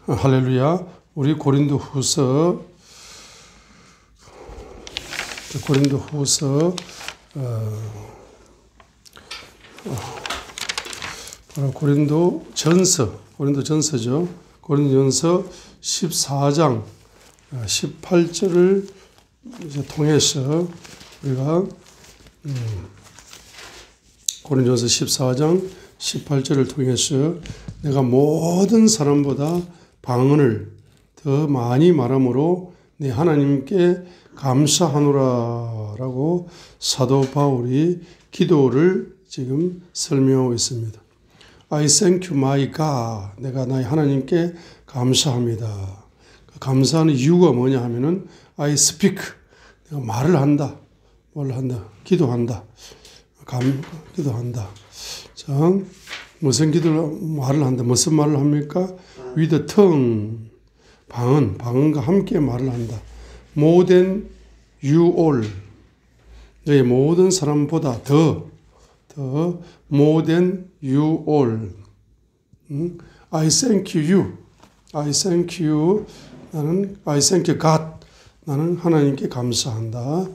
할렐루야. 우리 고린도후서 고린도전서죠. 고린도전서 14장 18절을 이제 통해서 우리가 고린도전서 14장 18절을 통해서 내가 모든 사람보다 방언을 더 많이 말함으로 내 하나님께 감사하노라라고 사도 바울이 기도를 지금 설명하고 있습니다. I thank you, my God. 내가 나의 하나님께 감사합니다. 감사하는 이유가 뭐냐 하면은 I speak. 내가 말을 한다. 뭘 한다? 기도한다. 기도한다. 자, 무슨 말을 한다? 무슨 말을 합니까? With tongue. 방언과 함께 말을 한다. More than you all. 너희 모든 사람보다 더 more than you all. I thank you. I thank you. I thank God. 나는 하나님께 감사합니다.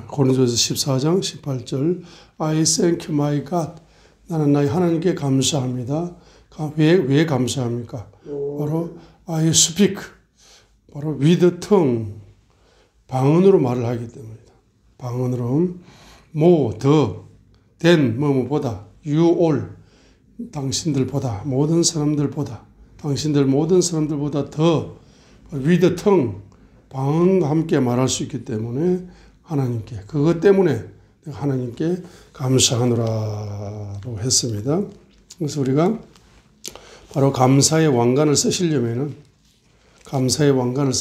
고린도전서 14장 18절. I thank my God. 나는 나의 하나님께 감사합니다. 왜 감사합니까? 바로 I speak. 바로 with tongue. 방언으로 말을 하기 때문이다. 방언으로 more, 더, than, 뭐뭐보다, you all, 당신들보다, 모든 사람들보다, 당신들 모든 사람들보다 더, with tongue, 방언과 함께 말할 수 있기 때문에 하나님께, 그것 때문에 내가 하나님께 감사하노라고 했습니다. 그래서 우리가 바로 감사의 왕관을 쓰시려면은, 감사의 왕관을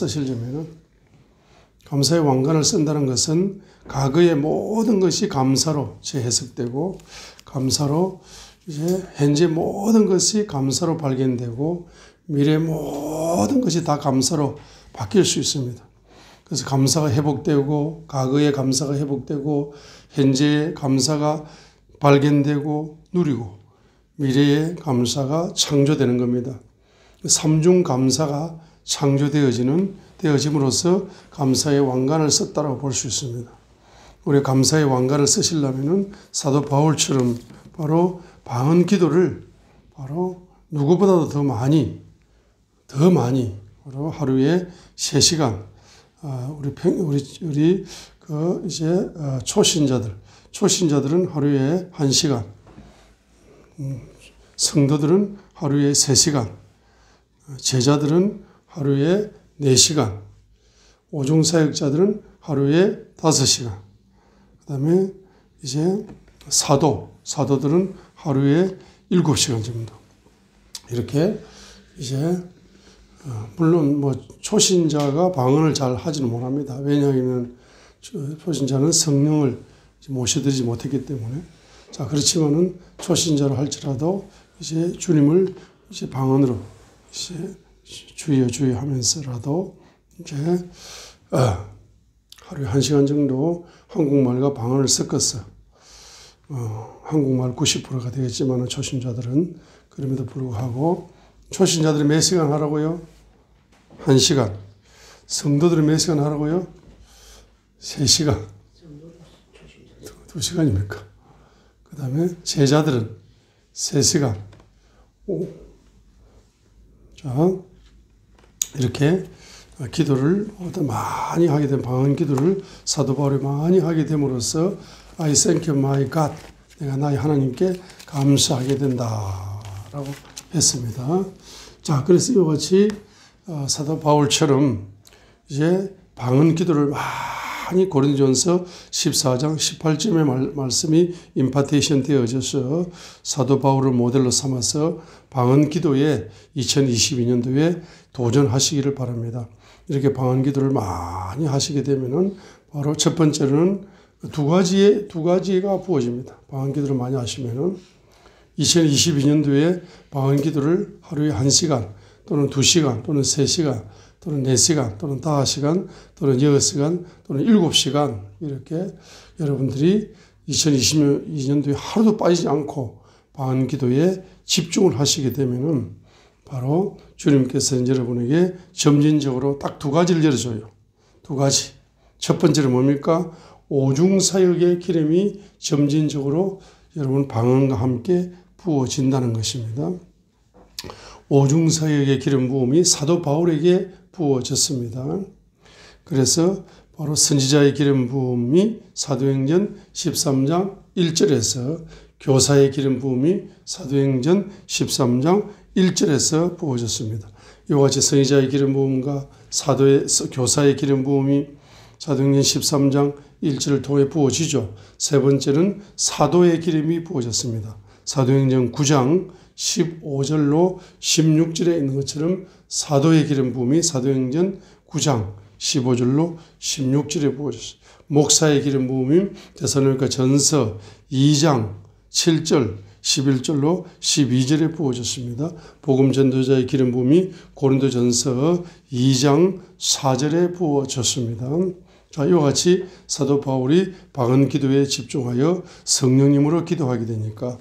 쓴다는 것은 과거의 모든 것이 감사로 재해석되고, 감사로 이제 현재 모든 것이 감사로 발견되고, 미래 모든 것이 다 감사로 바뀔 수 있습니다. 그래서 감사가 회복되고, 과거의 감사가 회복되고, 현재의 감사가 발견되고 누리고, 미래의 감사가 창조되는 겁니다. 삼중 감사가 되어짐으로써 감사의 왕관을 썼다고 볼 수 있습니다. 우리 감사의 왕관을 쓰시려면은 사도 바울처럼 바로 방언 기도를 바로 누구보다도 더 많이 바로 하루에 3시간 우리 초신자들은 하루에 1시간, 성도들은 하루에 3시간, 제자들은 하루에 4시간, 오중사역자들은 하루에 5시간, 그 다음에 이제 사도들은 하루에 7시간 정도. 이렇게 이제, 물론 초신자가 방언을 잘 하지는 못합니다. 왜냐하면 초신자는 성령을 모셔드리지 못했기 때문에. 자, 그렇지만은 초신자로 할지라도 이제 주님을 이제 방언으로 이제 주여 하면서라도 이제 하루에 1시간 정도 한국말과 방언을 섞었어. 한국말 90%가 되겠지만 초신자들은 그럼에도 불구하고 초신자들이 몇 시간 하라고요? 1시간. 성도들은 몇 시간 하라고요? 3시간. 2시간입니까? 그 다음에 제자들은 3시간. 자, 이렇게 기도를 많이 하게 된 방언 기도를 사도 바울이 많이 하게 됨으로써 I thank you, my God. 내가 나의 하나님께 감사하게 된다라고 했습니다. 자, 그래서 이와 같이 사도 바울처럼 이제 방언 기도를 많이 고린도전서 14장 18절의 말씀이 임파테이션 되어져서 사도 바울을 모델로 삼아서 방언 기도에 2022년도에 도전하시기를 바랍니다. 이렇게 방언 기도를 많이 하시게 되면은 바로 첫 번째로는 두 가지가 부어집니다. 방언 기도를 많이 하시면은 2022년도에 방언 기도를 하루에 1시간 또는 2시간 또는 3시간 또는 4시간 또는 5시간 또는 6시간 또는 7시간 이렇게 여러분들이 2022년도에 하루도 빠지지 않고 방언 기도에 집중을 하시게 되면은 바로 주님께서는 여러분에게 점진적으로 딱 두 가지를 열어줘요. 두 가지. 첫 번째는 뭡니까? 오중사역의 기름이 점진적으로 여러분 방언과 함께 부어진다는 것입니다. 오중사역의 기름 부음이 사도 바울에게 부어졌습니다. 그래서 바로 선지자의 기름 부음이 사도행전 13장 1절에서 교사의 기름 부음이 사도행전 13장 1절에서 부어졌습니다. 이와 같이 선지자의 기름 부음과 교사의 기름 부음이 사도행전 13장 1절을 통해 부어지죠. 세 번째는 사도의 기름이 부어졌습니다. 사도행전 9장 15절로 16절에 있는 것처럼 사도의 기름 부음이 사도행전 9장 15절로 16절에 부어졌습니다. 목사의 기름 부음이 데살로니가 전서 2장 7절 11절로 12절에 부어졌습니다. 복음 전도자의 기름 부음이 고린도 전서 2장 4절에 부어졌습니다. 자, 이와 같이 사도 바울이 방언 기도에 집중하여 성령님으로 기도하게 되니까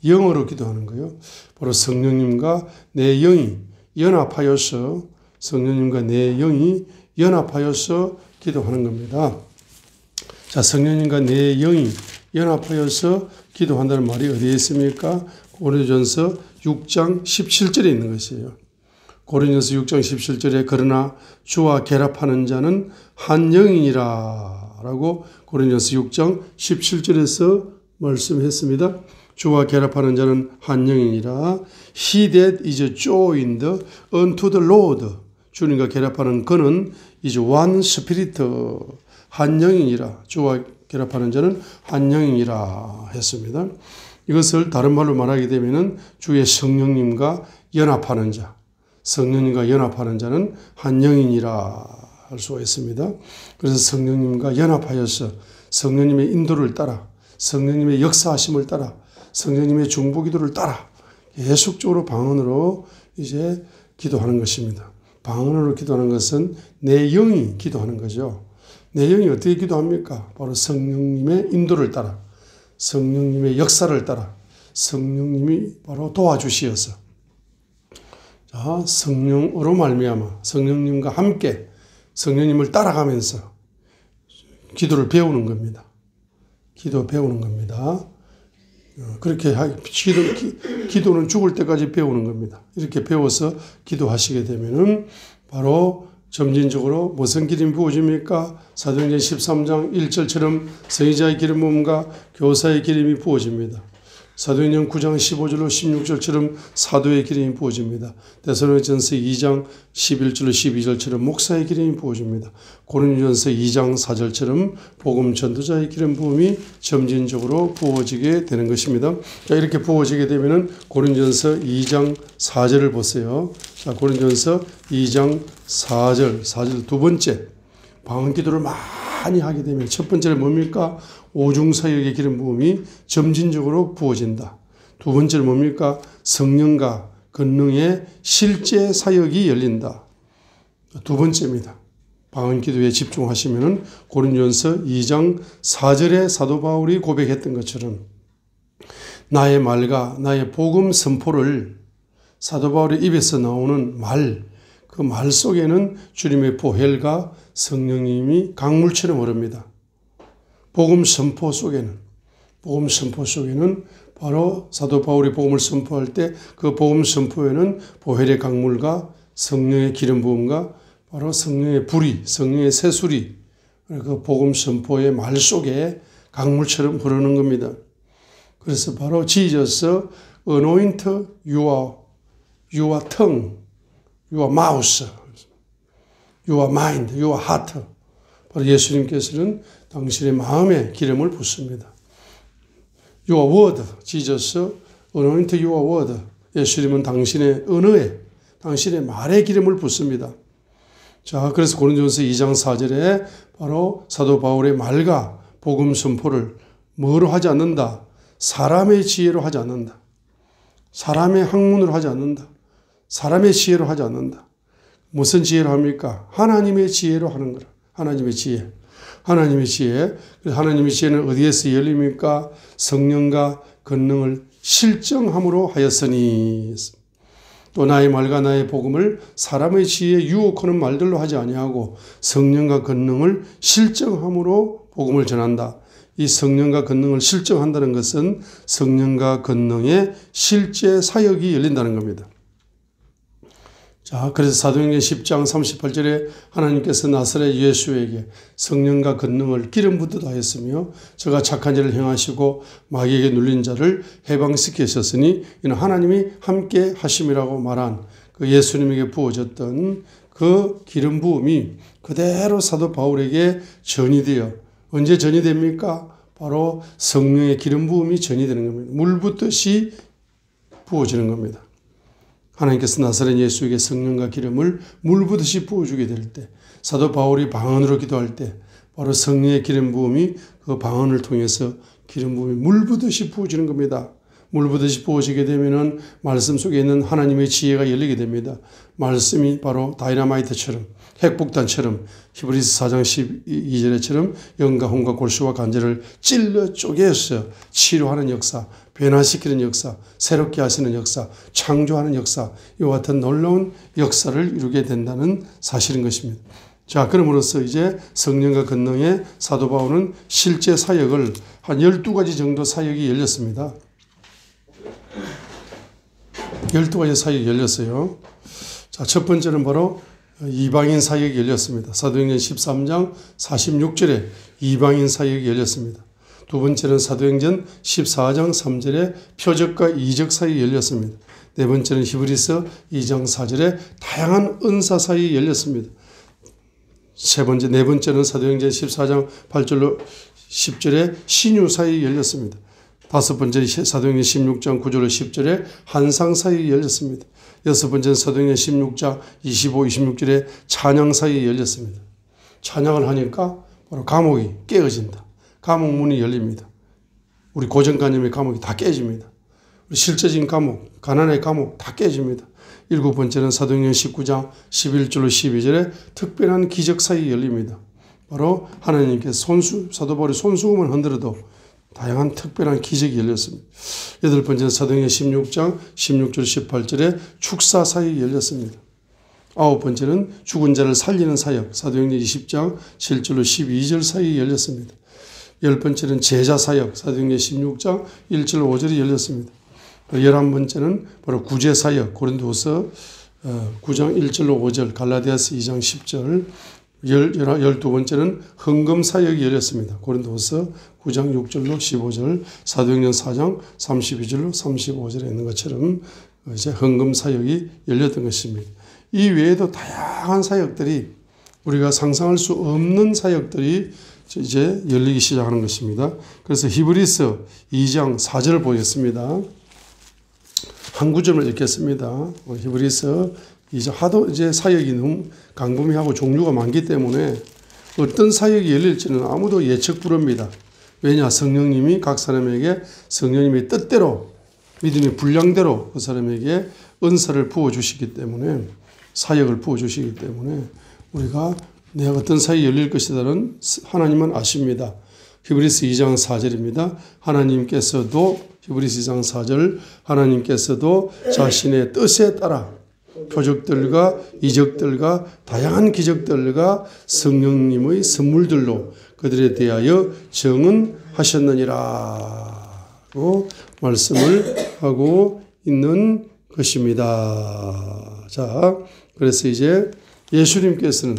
영어로 기도하는 거예요. 바로 성령님과 내 영이 연합하여서 성령님과 내 영이 연합하여서 기도하는 겁니다. 자, 성령님과 내 영이 연합하여서 기도한다는 말이 어디에 있습니까? 고린도전서 6장 17절에 있는 것이에요. 고린도전서 6장 17절에 그러나 주와 결합하는 자는 한 영이니라 라고 고린도전서 6장 17절에서 말씀했습니다. 주와 결합하는 자는 한 영이니라. He that is joined unto the Lord. 주님과 결합하는 그는 is one spirit. 한 영이니라. 주와 결합하는 자는 한 영이니라 했습니다. 이것을 다른 말로 말하게 되면은 주의 성령님과 연합하는 자, 성령님과 연합하는 자는 한 영이니라 할 수가 있습니다. 그래서 성령님과 연합하여서 성령님의 인도를 따라, 성령님의 역사하심을 따라, 성령님의 중보기도를 따라 계속적으로 방언으로 이제 기도하는 것입니다. 방언으로 기도하는 것은 내 영이 기도하는 거죠. 내 영이 어떻게 기도합니까? 바로 성령님의 인도를 따라, 성령님의 역사를 따라, 성령님이 바로 도와주시어서, 자, 성령으로 말미암아 성령님과 함께 성령님을 따라가면서 기도를 배우는 겁니다. 기도 배우는 겁니다. 그렇게 기도는 죽을 때까지 배우는 겁니다. 이렇게 배워서 기도하시게 되면은 바로 점진적으로 무슨 기름이 부어집니까? 사도행전 13장 1절처럼 선지자의 기름 부음과 교사의 기름이 부어집니다. 사도행전 9장 15절로 16절처럼 사도의 기름이 부어집니다. 데살로니가전서 2장 11절로 12절처럼 목사의 기름이 부어집니다. 고린도전서 2장 4절처럼 복음 전도자의 기름 부음이 점진적으로 부어지게 되는 것입니다. 자, 이렇게 부어지게 되면은 고린도전서 2장 4절을 보세요. 자, 고린도전서 2장 4절 두 번째 방언 기도를 많이 하게 되면 첫 번째는 뭡니까? 오중사역의 기름 부음이 점진적으로 부어진다. 두 번째는 뭡니까? 성령과 권능의 실제 사역이 열린다. 두 번째입니다. 방언 기도에 집중하시면 고린도전서 2장 4절에 사도 바울이 고백했던 것처럼 나의 말과 나의 복음 선포를 사도 바울의 입에서 나오는 말, 그 말 속에는 주님의 보혈과 성령님이 강물처럼 흐릅니다. 복음 선포 속에는 바로 사도 바울이 복음을 선포할 때 그 복음 선포에는 보혈의 강물과 성령의 기름 부음과 바로 성령의 불이, 성령의 새술이 그 복음 선포의 말 속에 강물처럼 흐르는 겁니다. 그래서 바로 Jesus anoint your tongue, your mouth, your mind, your heart. 바로 예수님께서는 당신의 마음에 기름을 붓습니다. Your word, Jesus, anoint your word. 예수님은 당신의 언어에, 당신의 말에 기름을 붓습니다. 자, 그래서 고린도전서 2장 4절에 바로 사도 바울의 말과 복음 선포를 뭐로 하지 않는다? 사람의 지혜로 하지 않는다. 사람의 학문으로 하지 않는다. 사람의 지혜로 하지 않는다. 무슨 지혜로 합니까? 하나님의 지혜로 하는 거라. 하나님의 지혜. 하나님의 지혜. 하나님의 지혜는 어디에서 열립니까? 성령과 권능을 실정함으로 하였으니. 또 나의 말과 나의 복음을 사람의 지혜에 유혹하는 말들로 하지 아니하고 성령과 권능을 실정함으로 복음을 전한다. 이 성령과 권능을 실정한다는 것은 성령과 권능의 실제 사역이 열린다는 겁니다. 자, 그래서 사도행전 10장 38절에 하나님께서 나사렛 예수에게 성령과 권능을 기름 붓듯 하였으며 저가 착한 일을 행하시고 마귀에게 눌린 자를 해방시키셨으니 이는 하나님이 함께 하심이라고 말한 그 예수님에게 부어졌던 그 기름 부음이 그대로 사도 바울에게 전이되어 언제 전이됩니까? 바로 성령의 기름 부음이 전이되는 겁니다. 물 붓듯이 부어지는 겁니다. 하나님께서 나사렛 예수에게 성령과 기름을 물 부듯이 부어주게 될 때, 사도 바울이 방언으로 기도할 때 바로 성령의 기름 부음이 그 방언을 통해서 기름 부음이 물 부듯이 부어지는 겁니다. 물 부듯이 부어지게 되면은 말씀 속에 있는 하나님의 지혜가 열리게 됩니다. 말씀이 바로 다이너마이트처럼 핵폭탄처럼 히브리서 4장 12절에처럼 영과 혼과 골수와 관절을 찔러 쪼개서 치료하는 역사, 변화시키는 역사, 새롭게 하시는 역사, 창조하는 역사, 이와 같은 놀라운 역사를 이루게 된다는 사실인 것입니다. 자, 그럼으로써 이제 성령과 권능의 사도 바울은 실제 사역을 한 12가지 정도 사역이 열렸습니다. 12가지 사역이 열렸어요. 자, 첫 번째는 바로 이방인 사역이 열렸습니다. 사도행전 13장 46절에 이방인 사역이 열렸습니다. 두 번째는 사도행전 14장 3절에 표적과 이적 사역이 열렸습니다. 네 번째는 히브리서 2장 4절에 다양한 은사 사역이 열렸습니다. 네 번째는 사도행전 14장 8절로 10절에 신유 사역이 열렸습니다. 다섯 번째는 사도행전 16장 9절로 10절에 한상 사역이 열렸습니다. 여섯 번째는 사도행전 16장 25, 26절에 찬양 사역이 열렸습니다. 찬양을 하니까 바로 감옥이 깨어진다. 감옥 문이 열립니다. 우리 고정관념의 감옥이 다 깨집니다. 우리 실제적인 감옥, 가난의 감옥 다 깨집니다. 일곱 번째는 사도행전 19장 11절로 12절에 특별한 기적 사역이 열립니다. 바로 하나님께서 사도 바울이 손수건을 흔들어도 다양한 특별한 기적이 열렸습니다. 여덟 번째는 사도행전 16장 16절 18절에 축사 사역이 열렸습니다. 아홉 번째는 죽은 자를 살리는 사역, 사도행전 20장 7절로 12절 사역이 열렸습니다. 열 번째는 제자 사역, 사도행전 16장 1절 5절이 열렸습니다. 11번째는 바로 구제 사역, 고린도후서 9장 1절로 5절, 갈라디아서 2장 10절, 12번째는 헌금 사역이 열렸습니다. 고린도후서 9장 6절로 15절, 사도행전 4장 32절로 35절에 있는 것처럼 이제 헌금 사역이 열렸던 것입니다. 이 외에도 다양한 사역들이 우리가 상상할 수 없는 사역들이 이제 열리기 시작하는 것입니다. 그래서 히브리서 2장 4절을 보겠습니다. 한 구절을 읽겠습니다. 히브리서 이제 하도 이제 사역이 너무 광범위하고 종류가 많기 때문에 어떤 사역이 열릴지는 아무도 예측 불허입니다. 왜냐? 성령님이 각 사람에게 성령님의 뜻대로 믿음의 분량대로 그 사람에게 은사를 부어주시기 때문에 사역을 부어주시기 때문에 우리가 내가 어떤 사역이 열릴 것이다는 하나님은 아십니다. 히브리서 2장 4절입니다. 하나님께서도 히브리서 2장 4절 하나님께서도 자신의 뜻에 따라 표적들과 이적들과 다양한 기적들과 성령님의 선물들로 그들에 대하여 정언하셨느니라고 말씀을 하고 있는 것입니다. 자, 그래서 이제 예수님께서는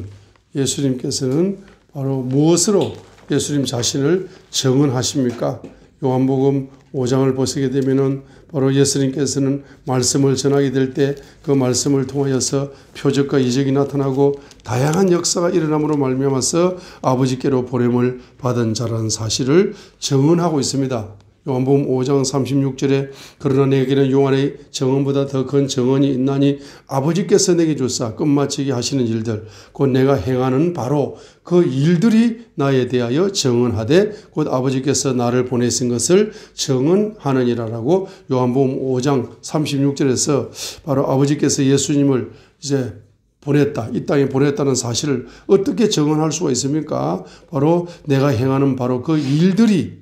바로 무엇으로 예수님 자신을 정언하십니까? 요한복음 5장을 보시게 되면은 바로 예수님께서는 말씀을 전하게 될 때 그 말씀을 통하여서 표적과 이적이 나타나고 다양한 역사가 일어남으로 말미암아서 아버지께로 보냄을 받은 자라는 사실을 정언하고 있습니다. 요한복음 5장 36절에 그러나 내게는 요한의 정언보다 더 큰 정언이 있나니 아버지께서 내게 주사 끝마치게 하시는 일들 곧 내가 행하는 바로 그 일들이 나에 대하여 정언하되 곧 아버지께서 나를 보내신 것을 정언하느니라라고 요한복음 5장 36절에서 바로 아버지께서 예수님을 이제 보냈다. 이 땅에 보냈다는 사실을 어떻게 정언할 수가 있습니까? 바로 내가 행하는 바로 그 일들이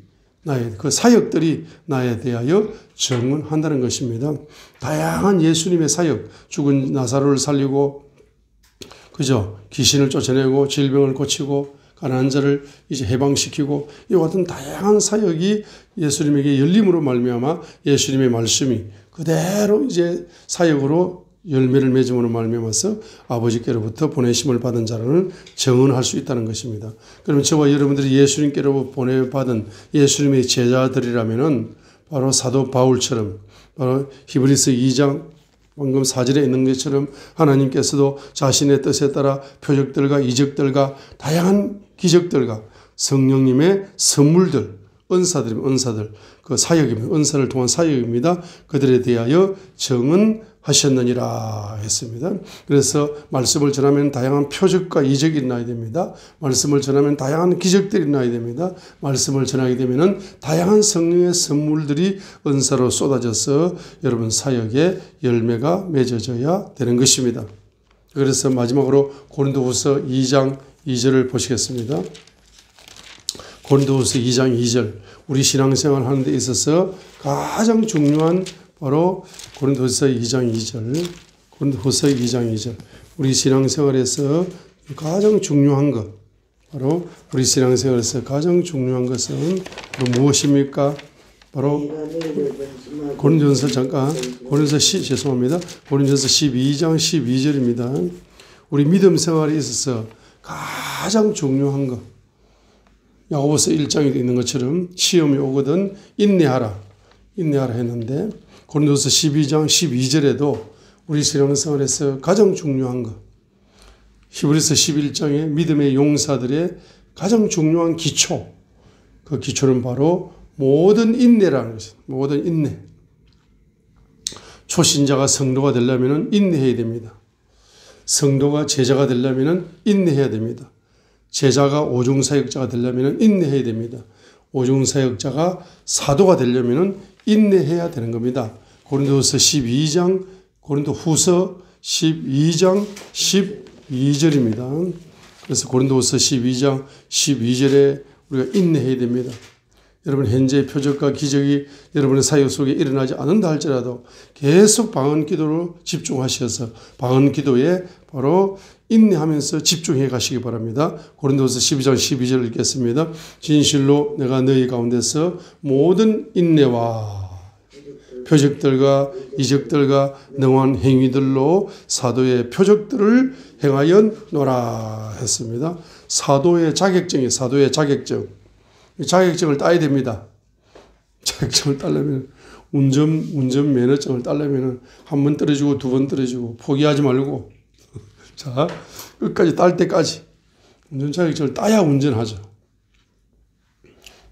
그 사역들이 나에 대하여 증언한다는 것입니다. 다양한 예수님의 사역, 죽은 나사로를 살리고, 그죠? 귀신을 쫓아내고, 질병을 고치고, 가난한 자를 이제 해방시키고, 이와 같은 다양한 사역이 예수님에게 열림으로 말미암아 예수님의 말씀이 그대로 이제 사역으로 열매를 맺음으로 말미암아서 아버지께로부터 보내심을 받은 자라는 증언할 수 있다는 것입니다. 그러면 저와 여러분들이 예수님께로 보내받은 예수님의 제자들이라면은 바로 사도 바울처럼, 바로 히브리서 2장 방금 4절에 있는 것처럼 하나님께서도 자신의 뜻에 따라 표적들과 이적들과 다양한 기적들과 성령님의 선물들, 은사들, 그 사역입니다. 은사를 통한 사역입니다. 그들에 대하여 증언하셨느니라 했습니다. 그래서 말씀을 전하면 다양한 표적과 이적이 일어나야 됩니다. 말씀을 전하면 다양한 기적들이 일어나야 됩니다. 말씀을 전하게 되면 다양한 성령의 선물들이 은사로 쏟아져서 여러분 사역의 열매가 맺어져야 되는 것입니다. 그래서 마지막으로 고린도후서 2장 2절을 보시겠습니다. 고린도후서 2장 2절, 우리 신앙생활 하는 데 있어서 가장 중요한 바로 고린도후서 2장 2절, 고린도후서 2장 2절, 우리 신앙생활에서 가장 중요한 것, 바로 우리 신앙생활에서 가장 중요한 것은 무엇입니까? 바로 고린도전서 고린도전서 12장 12절입니다. 우리 믿음 생활에 있어서 가장 중요한 것, 야고보서 1장에 있는 것처럼 시험이 오거든 인내하라 했는데 고린도서 12장 12절에도 우리 신앙생활에서 가장 중요한 것, 히브리서 11장의 믿음의 용사들의 가장 중요한 기초, 그 기초는 바로 모든 인내라는 것입니다. 모든 인내. 초신자가 성도가 되려면 인내해야 됩니다. 성도가 제자가 되려면 인내해야 됩니다. 제자가 오중사역자가 되려면 인내해야 됩니다. 오중사역자가 사도가 되려면 인내해야 되는 겁니다. 고린도후서 12장, 고린도후서 12장 12절입니다. 그래서 고린도후서 12장 12절에 우리가 인내해야 됩니다. 여러분 현재 표적과 기적이 여러분의 사역 속에 일어나지 않는다 할지라도 계속 방언 기도로 집중하셔서 방언 기도에 바로 인내하면서 집중해 가시기 바랍니다. 고린도서 12장 12절 읽겠습니다. 진실로 내가 너희 가운데서 모든 인내와 표적들과 이적들과 능한 행위들로 사도의 표적들을 행하였노라 했습니다. 사도의 자격증이 사도의 자격증. 자격증을 따야 됩니다. 자격증을 따려면 운전 면허증을 따려면 한 번 떨어지고 두 번 떨어지고 포기하지 말고 자 끝까지 딸 때까지 운전 자격증을 따야 운전하죠.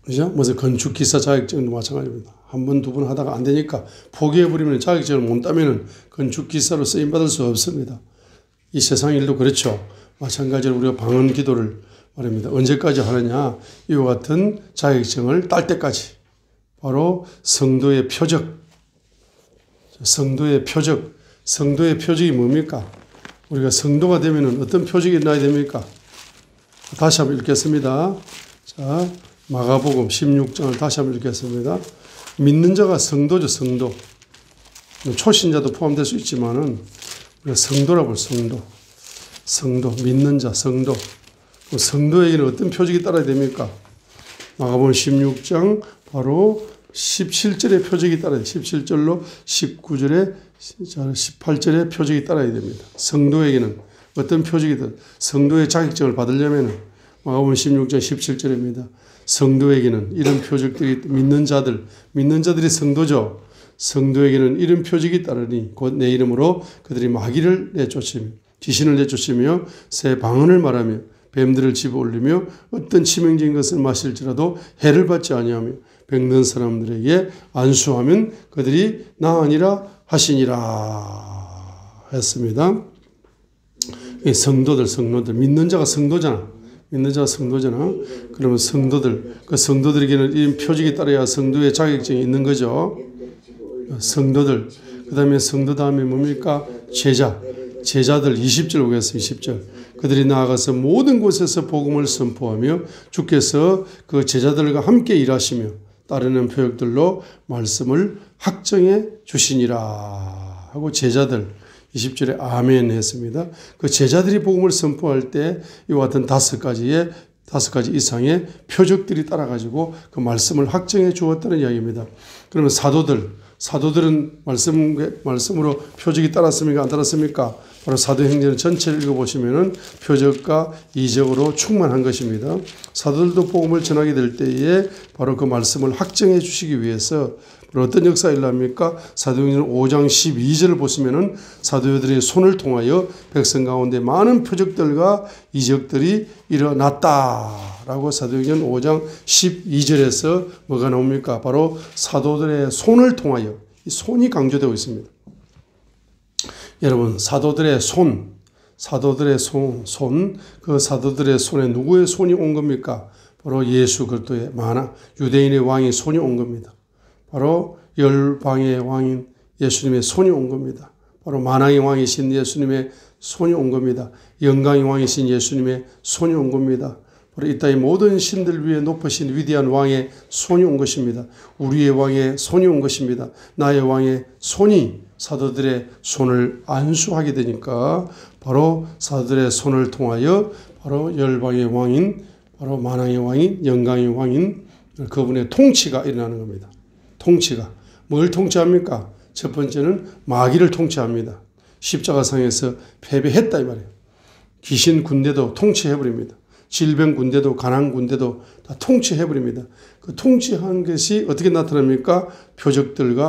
그죠? 무슨 건축기사 자격증도 마찬가지입니다. 한 번, 두 번 하다가 안 되니까 포기해버리면 자격증을 못 따면 건축기사로 쓰임받을 수 없습니다. 이 세상 일도 그렇죠. 마찬가지로 우리가 방언 기도를 말입니다. 언제까지 하느냐? 이와 같은 자격증을 딸 때까지. 바로 성도의 표적. 성도의 표적이 뭡니까? 우리가 성도가 되면 어떤 표적이 나야 됩니까? 다시 한번 읽겠습니다. 자, 마가복음 16장을 다시 한번 읽겠습니다. 믿는 자가 성도죠, 성도. 초신자도 포함될 수 있지만은 우리가 성도라고 성도, 믿는 자, 성도. 성도에게는 어떤 표적이 따라야 됩니까? 마가복음 16장 바로 17절의 표적이 따라야 돼요. 17절로 19절에 18절의 표적이 따라야 됩니다. 성도에게는 어떤 표적이든 성도의 자격증을 받으려면 마가복음 16장 17절입니다. 성도에게는 이런 표적들이 믿는 자들이 성도죠. 성도에게는 이런 표적이 따르니 곧 내 이름으로 그들이 마귀를 내쫓으며 귀신을 내쫓으며 새 방언을 말하며 뱀들을 집어올리며 어떤 치명적인 것을 마실지라도 해를 받지 아니하며 병든 사람들에게 안수하면 그들이 나으니라 하시니라 했습니다. 이 성도들 믿는 자가 성도잖아. 그러면 그 성도들에게는 이런 표적이 따라야 성도의 자격증이 있는 거죠. 성도들. 그 다음에 성도 다음에 뭡니까? 제자들 20절 보겠습니다. 20절. 그들이 나아가서 모든 곳에서 복음을 선포하며 주께서 그 제자들과 함께 일하시며 따르는 표적들로 말씀을 확정해 주시니라 하고 제자들 20절에 아멘 했습니다. 그 제자들이 복음을 선포할 때 이와 같은 5가지 이상의 표적들이 따라가지고 그 말씀을 확정해 주었다는 이야기입니다. 그러면 사도들은 말씀으로 표적이 따랐습니까? 안 따랐습니까? 바로 사도행전 전체를 읽어보시면은 표적과 이적으로 충만한 것입니다. 사도들도 복음을 전하게 될 때에 바로 그 말씀을 확정해 주시기 위해서 어떤 역사가 일어납니까? 사도행전 5장 12절을 보시면은 사도들의 손을 통하여 백성 가운데 많은 표적들과 이적들이 일어났다라고 사도행전 5장 12절에서 뭐가 나옵니까? 바로 사도들의 손을 통하여, 이 손이 강조되고 있습니다. 여러분, 사도들의 손, 그 사도들의 손에 누구의 손이 온 겁니까? 바로 예수 그리스도의 유대인의 왕의 손이 온 겁니다. 바로 열방의 왕인 예수님의 손이 온 겁니다. 바로 만왕의 왕이신 예수님의 손이 온 겁니다. 영광의 왕이신 예수님의 손이 온 겁니다. 바로 이 땅의 모든 신들 위에 높으신 위대한 왕의 손이 온 것입니다. 우리의 왕의 손이 온 것입니다. 나의 왕의 손이 사도들의 손을 안수하게 되니까 바로 사도들의 손을 통하여 바로 열방의 왕인, 바로 만왕의 왕인, 영광의 왕인 그분의 통치가 일어나는 겁니다. 통치가. 뭘 통치합니까? 첫 번째는 마귀를 통치합니다. 십자가상에서 패배했다 이 말이에요. 귀신 군대도 통치해버립니다. 질병 군대도 가난 군대도 다 통치해버립니다. 그 통치한 것이 어떻게 나타납니까?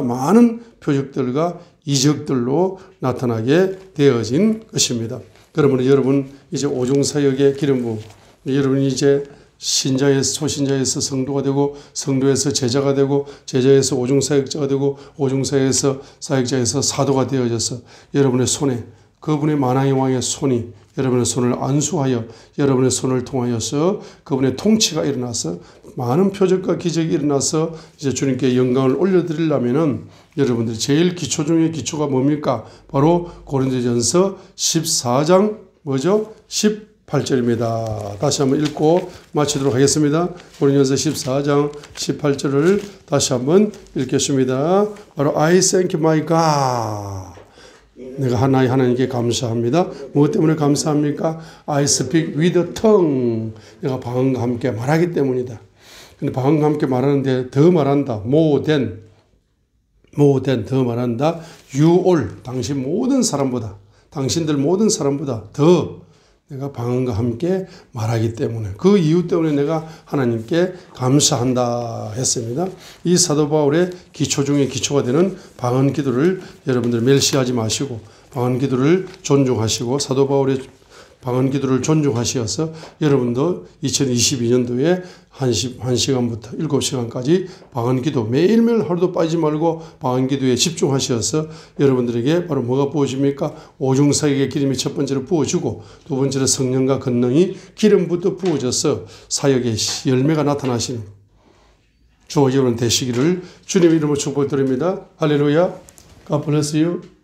많은 표적들과 이적들로 나타나게 되어진 것입니다. 그러면 여러분 이제 오종사역의 기름 부음, 여러분이 이제 초신자에서 성도가 되고 성도에서 제자가 되고 제자에서 오종사역자가 되고 오종사역에서 사역자에서 사도가 되어져서 여러분의 손에 그분의 만왕의 왕의 손이 여러분의 손을 안수하여 여러분의 손을 통하여서 그분의 통치가 일어나서 많은 표적과 기적이 일어나서 이제 주님께 영광을 올려드리려면은 여러분들이 제일 기초 중에 기초가 뭡니까? 바로 고린도전서 14장 뭐죠? 18절입니다. 다시 한번 읽고 마치도록 하겠습니다. 고린도전서 14장 18절을 다시 한번 읽겠습니다. 바로 I thank my God. 내가 하나님께 감사합니다. 무엇 때문에 감사합니까? I speak with the tongue. 내가 방언과 함께 말하기 때문이다. 근데 방언과 함께 말하는데 더 말한다. more than 더 말한다. you all. 당신들 모든 사람보다 더 내가 방언과 함께 말하기 때문에 그 이유 때문에 내가 하나님께 감사한다 했습니다. 이 사도 바울의 기초 중에 기초가 되는 방언 기도를 여러분들 멸시하지 마시고 방언 기도를 존중하시고 사도 바울의 방언 기도를 존중하셔서 여러분도 2022년도에 1시간부터 7시간까지 방언 기도 매일매일 하루도 빠지지 말고 방언 기도에 집중하셔서 여러분들에게 바로 뭐가 부어집니까? 오중사역의 기름이 첫 번째로 부어지고 두 번째로 성령과 권능이 기름부터 부어져서 사역의 열매가 나타나시는 주어 여러분 되시기를 주님의 이름으로 축복드립니다. 할렐루야. God bless you.